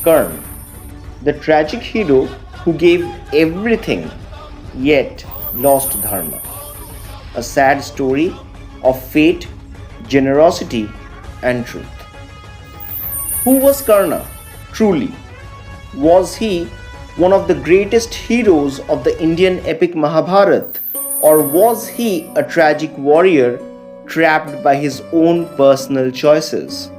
Karn, the tragic hero who gave everything yet lost Dharma. A sad story of fate, generosity, and truth. Who was Karna truly? Was he one of the greatest heroes of the Indian epic Mahabharata, or was he a tragic warrior trapped by his own personal choices?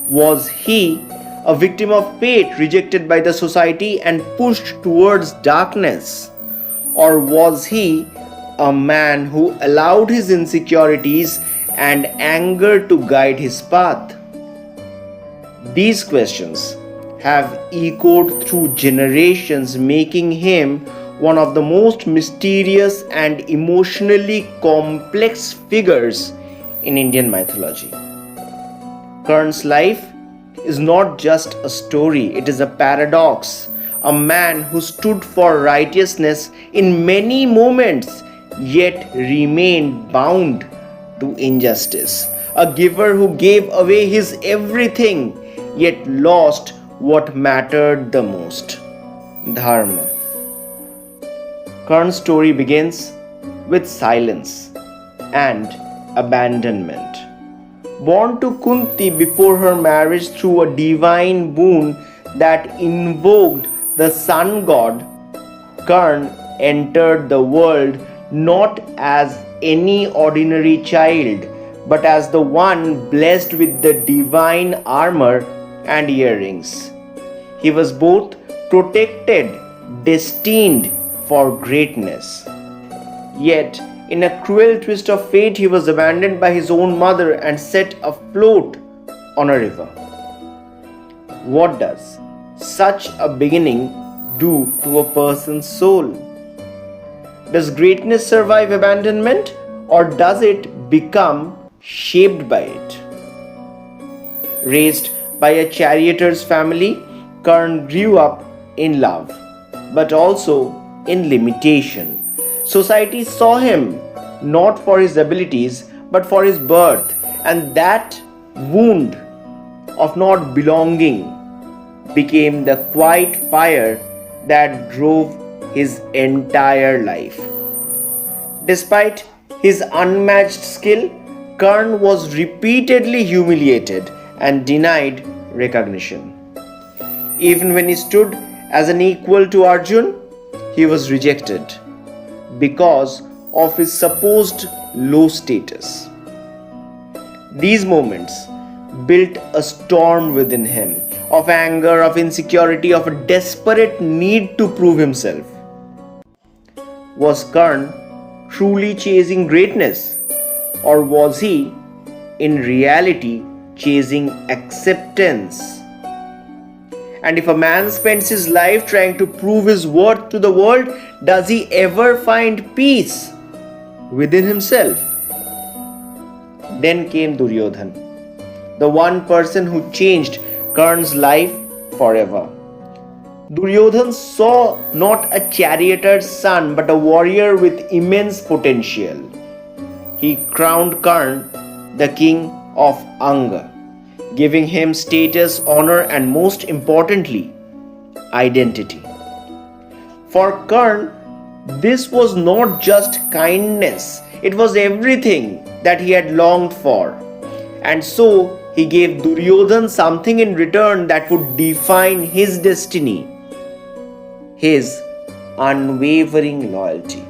Was he a victim of fate, rejected by the society and pushed towards darkness? Or was he a man who allowed his insecurities and anger to guide his path? These questions have echoed through generations, making him one of the most mysterious and emotionally complex figures in Indian mythology. Karn's life is not just a story, it is a paradox. A man who stood for righteousness in many moments yet remained bound to injustice. A giver who gave away his everything yet lost what mattered the most: Dharma. Karn's story begins with silence and abandonment. Born to Kunti before her marriage through a divine boon that invoked the sun god, Karn entered the world not as any ordinary child, but as the one blessed with the divine armor and earrings. He was both protected, destined for greatness. Yet, in a cruel twist of fate, he was abandoned by his own mother and set afloat on a river. What does such a beginning do to a person's soul? Does greatness survive abandonment, or does it become shaped by it? Raised by a charioteer's family, Karn grew up in love, but also in limitation. Society saw him not for his abilities, but for his birth, and that wound of not belonging became the quiet fire that drove his entire life. Despite his unmatched skill, Karn was repeatedly humiliated and denied recognition. Even when he stood as an equal to Arjun, he was rejected because of his supposed low status. These moments built a storm within him of anger, of insecurity, of a desperate need to prove himself. Was Karn truly chasing greatness, or was he in reality chasing acceptance? And if a man spends his life trying to prove his worth to the world, does he ever find peace within himself? Then came Duryodhana, the one person who changed Karn's life forever. Duryodhana saw not a charioteer's son but a warrior with immense potential. He crowned Karn the king of Anga, giving him status, honor, and most importantly, identity. For Karn, this was not just kindness, it was everything that he had longed for. And so he gave Duryodhana something in return that would define his destiny: his unwavering loyalty.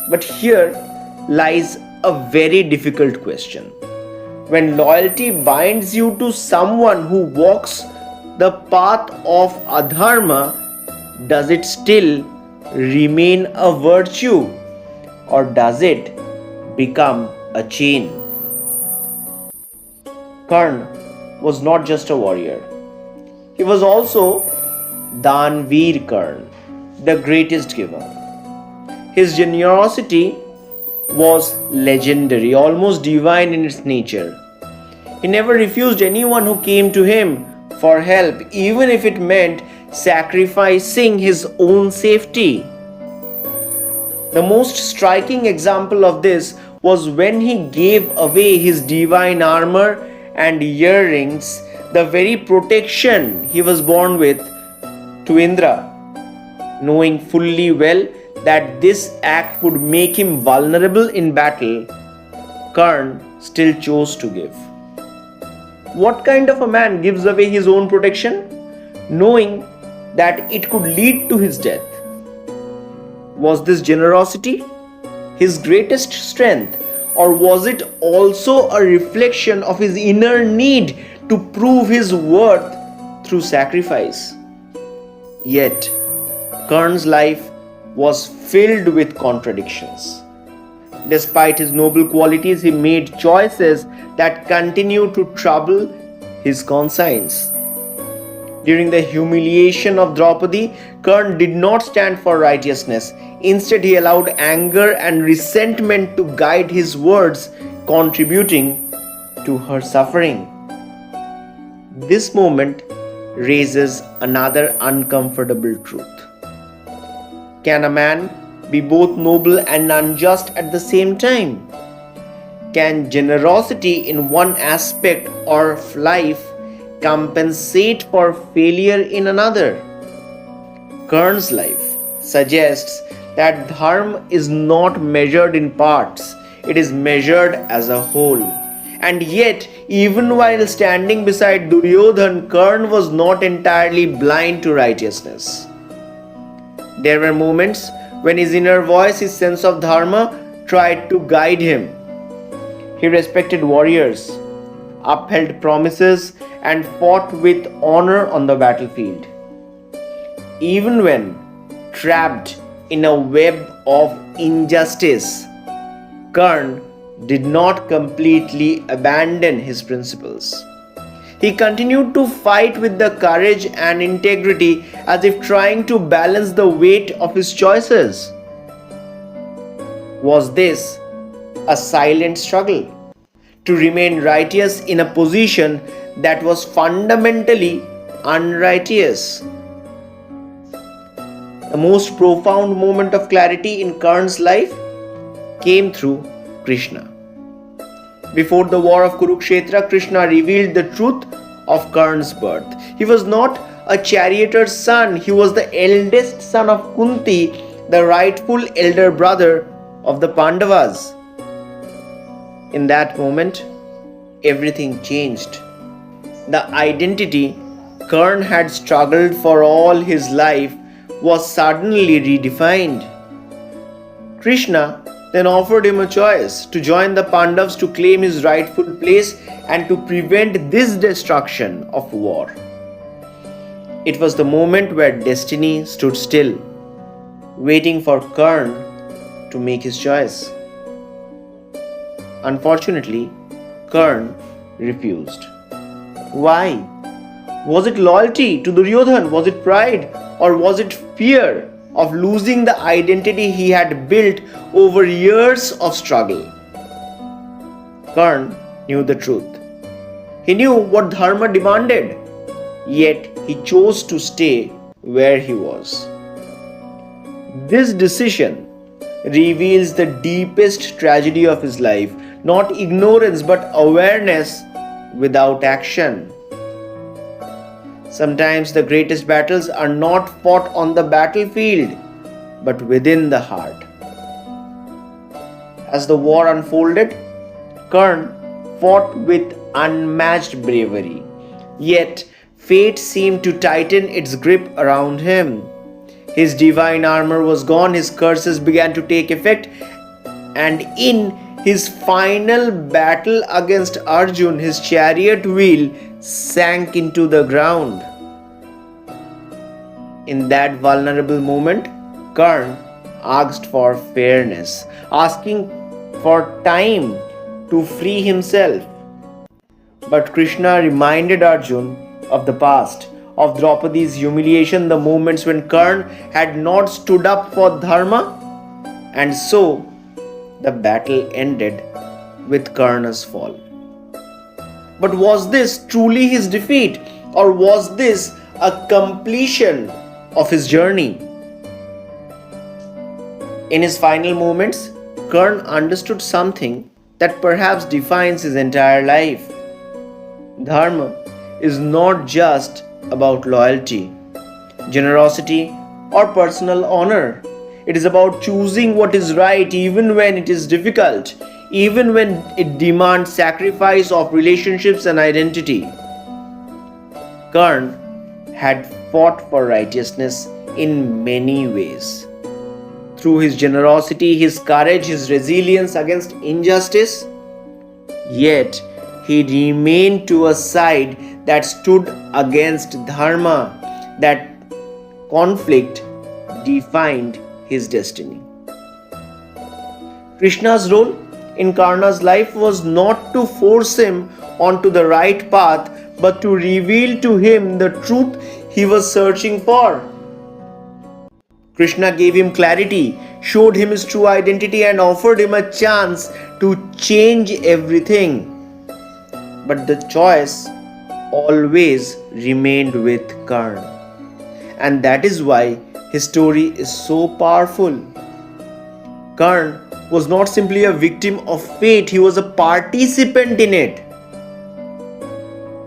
But here lies a very difficult question. When loyalty binds you to someone who walks the path of adharma, does it still remain a virtue, or does it become a chain? Karn was not just a warrior. He was also Danveer Karn, the greatest giver. His generosity was legendary, almost divine in its nature. He never refused anyone who came to him for help, even if it meant sacrificing his own safety. The most striking example of this was when he gave away his divine armor and earrings the very protection he was born with, to Indra, knowing fully well that this act would make him vulnerable in battle. Karn still chose to give. What kind of a man gives away his own protection, knowing that it could lead to his death? Was this generosity his greatest strength, or was it also a reflection of his inner need to prove his worth through sacrifice? Yet, Karn's life was filled with contradictions. Despite his noble qualities, he made choices that continued to trouble his conscience. During the humiliation of Draupadi, Karn did not stand for righteousness. Instead, he allowed anger and resentment to guide his words, contributing to her suffering. This moment raises another uncomfortable truth. Can a man be both noble and unjust at the same time? Can generosity in one aspect of life compensate for failure in another? Karn's life suggests that dharma is not measured in parts, it is measured as a whole. And yet, even while standing beside Duryodhana, Karn was not entirely blind to righteousness. There were moments when his inner voice, his sense of dharma, tried to guide him. He respected warriors, upheld promises, and fought with honor on the battlefield. Even when trapped in a web of injustice, Karn did not completely abandon his principles. He continued to fight with the courage and integrity, as if trying to balance the weight of his choices. Was this a silent struggle to remain righteous in a position that was fundamentally unrighteous? The most profound moment of clarity in Karn's life came through Krishna. Before the war of Kurukshetra, Krishna revealed the truth of Karn's birth. He was not a charioteer's son, he was the eldest son of Kunti, the rightful elder brother of the Pandavas. In that moment, everything changed. The identity Karn had struggled for all his life was suddenly redefined. Krishna then offered him a choice: to join the Pandavas, to claim his rightful place, and to prevent this destruction of war. It was the moment where destiny stood still, waiting for Karn to make his choice. Unfortunately, Karn refused. Why? Was it loyalty to Duryodhana? Was it pride? Or was it fear of losing the identity he had built over years of struggle? Karn knew the truth. He knew what dharma demanded, yet he chose to stay where he was. This decision reveals the deepest tragedy of his life, not ignorance but awareness without action. Sometimes the greatest battles are not fought on the battlefield, but within the heart. As the war unfolded, Karn fought with unmatched bravery. Yet, fate seemed to tighten its grip around him. His divine armor was gone, his curses began to take effect, and in his final battle against Arjun, his chariot wheel sank into the ground. In that vulnerable moment, Karn asked for fairness, asking for time to free himself. But Krishna reminded Arjun of the past, of Draupadi's humiliation, the moments when Karn had not stood up for dharma, and so the battle ended with Karna's fall. But was this truly his defeat, or was this a completion of his journey? In his final moments, Karn understood something that perhaps defines his entire life. Dharma is not just about loyalty, generosity, or personal honor. It is about choosing what is right even when it is difficult, even when it demands sacrifice of relationships and identity. Karn had fought for righteousness in many ways. Through his generosity, his courage, his resilience against injustice, yet he remained to a side that stood against Dharma. That conflict defined his destiny. Krishna's role in Karna's life was not to force him onto the right path, but to reveal to him the truth he was searching for. Krishna gave him clarity, showed him his true identity, and offered him a chance to change everything. But the choice always remained with Karn. And that is why his story is so powerful. Karn was not simply a victim of fate, he was a participant in it.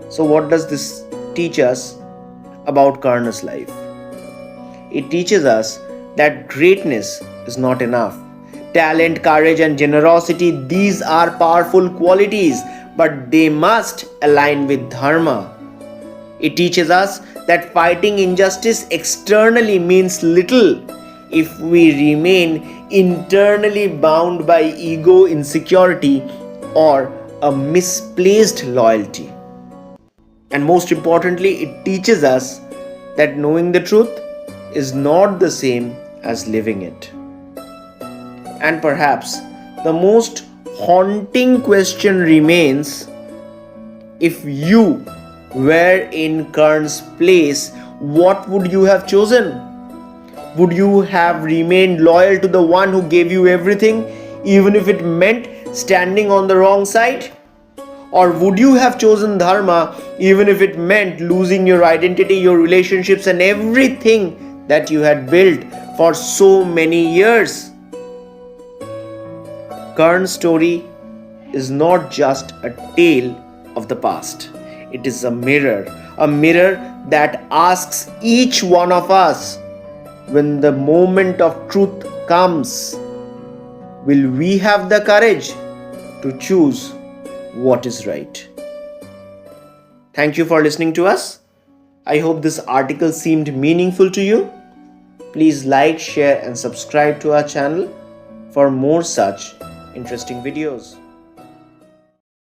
So, what does this teach us about Karna's life? It teaches us that greatness is not enough. Talent, courage, and generosity, these are powerful qualities, but they must align with Dharma. It teaches us that fighting injustice externally means little if we remain internally bound by ego, insecurity, or a misplaced loyalty. And most importantly, it teaches us that knowing the truth is not the same as living it. And perhaps the most haunting question remains: if you were in Karn's place, what would you have chosen? Would you have remained loyal to the one who gave you everything, even if it meant standing on the wrong side? Or would you have chosen Dharma, even if it meant losing your identity, your relationships, and everything that you had built for so many years? Karn's story is not just a tale of the past. It is a mirror that asks each one of us, when the moment of truth comes, will we have the courage to choose what is right? Thank you for listening to us. I hope this article seemed meaningful to you. Please like, share, and subscribe to our channel for more such interesting videos.